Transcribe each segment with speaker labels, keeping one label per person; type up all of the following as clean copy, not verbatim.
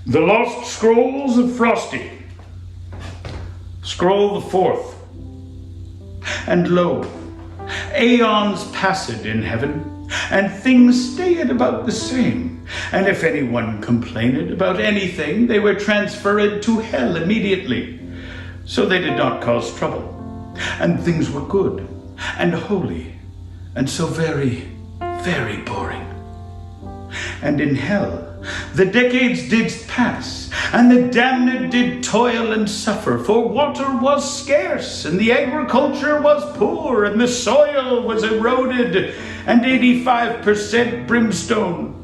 Speaker 1: The Lost Scrolls of Frosty. Scroll the fourth. And lo, aeons passed in heaven, and things stayed about the same. And if anyone complained about anything, they were transferred to hell immediately. So they did not cause trouble. And things were good and holy, and so very, very boring. And in hell, the decades did pass, and the damned did toil and suffer, for water was scarce, and the agriculture was poor, and the soil was eroded, and 85% brimstone.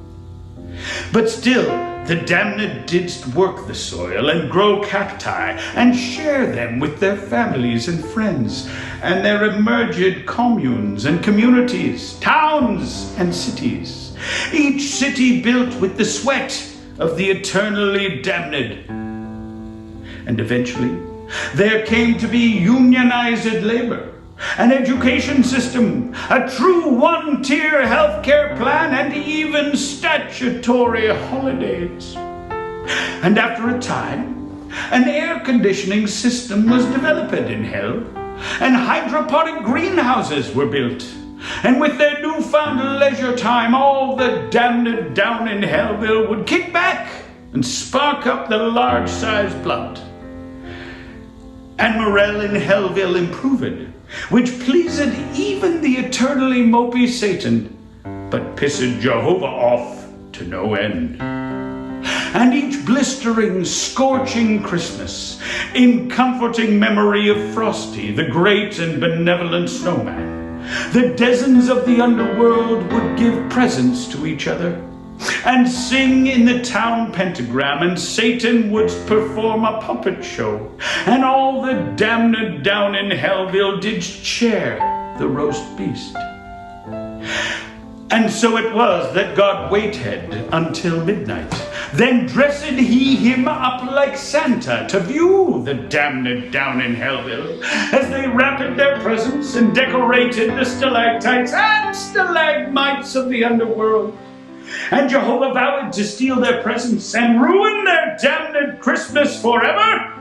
Speaker 1: But still, the damned didst work the soil, and grow cacti, and share them with their families and friends, and there emerged communes and communities, towns and cities, each city built with the sweat of the eternally damned. And eventually, there came to be unionized labor, an education system, a true one-tier healthcare plan, and even statutory holidays. And after a time, an air conditioning system was developed in hell, and hydroponic greenhouses were built. And with their newfound leisure time, all the damned down in Hellville would kick back and spark up the large-sized blunt. And morale in Hellville improved, which pleased even the eternally mopey Satan, but pissed Jehovah off to no end. And each blistering, scorching Christmas, in comforting memory of Frosty, the great and benevolent snowman, the dozens of the underworld would give presents to each other and sing in the town pentagram, and Satan would perform a puppet show, and all the damned down in Hellville did share the roast beast. And so it was that God waited until midnight. Then dressed he him up like Santa to view the damned down in Hellville, as they wrapped their presents and decorated the stalactites and stalagmites of the underworld. And Jehovah vowed to steal their presents and ruin their damned Christmas forever.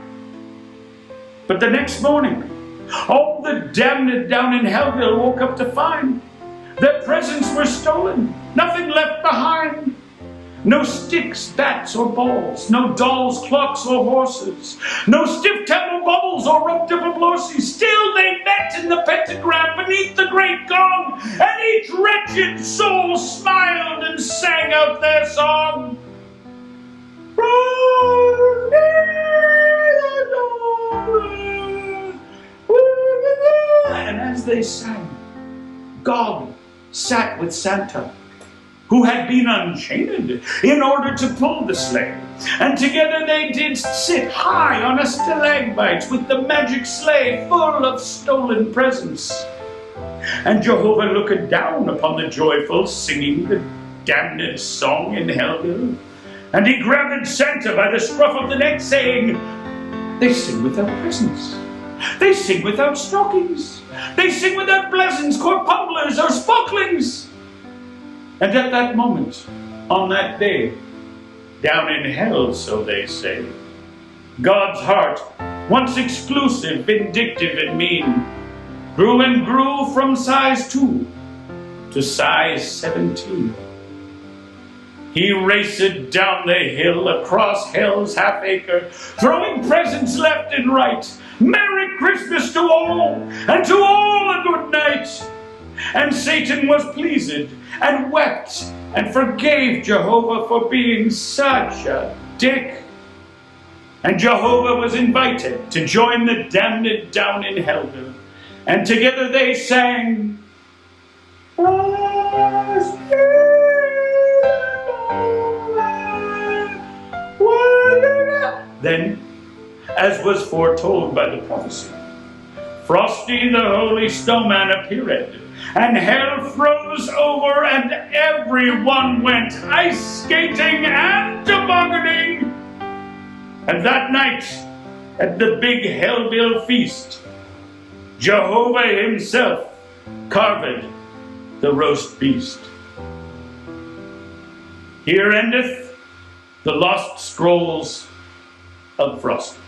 Speaker 1: But the next morning, all the damned down in Hellville woke up to find their presents were stolen, nothing left behind. No sticks, bats, or balls, no dolls, clocks, or horses, no stiff temple bubbles or rubbed up blorsies. Still they met in the pentagram beneath the great gong, and each wretched soul smiled and sang out their song. And as they sang, God sat with Santa, who had been unchained in order to pull the sleigh. And together they did sit high on a stalagmite with the magic sleigh full of stolen presents. And Jehovah looked down upon the joyful singing the damned song in Hellville. And he grabbed Santa by the scruff of the neck, saying, "They sing without presents. They sing without stockings. They sing without blessings, corpumblers, or sparklings." And at that moment, on that day, down in hell, so they say, God's heart, once exclusive, vindictive, and mean, grew and grew from size 2 to size 17. He raced down the hill across hell's half-acre, throwing presents left and right. Merry Christmas to all, and to all a good night. And Satan was pleased, and wept, and forgave Jehovah for being such a dick. And Jehovah was invited to join the damned down in Hellville, and together they sang, Then, as was foretold by the prophecy, Frosty the holy snowman appeared, and hell froze over, and everyone went ice skating and tobogganing. And that night, at the big Hellville feast, Jehovah himself carved the roast beast. Here endeth The Lost Scrolls of Frosty.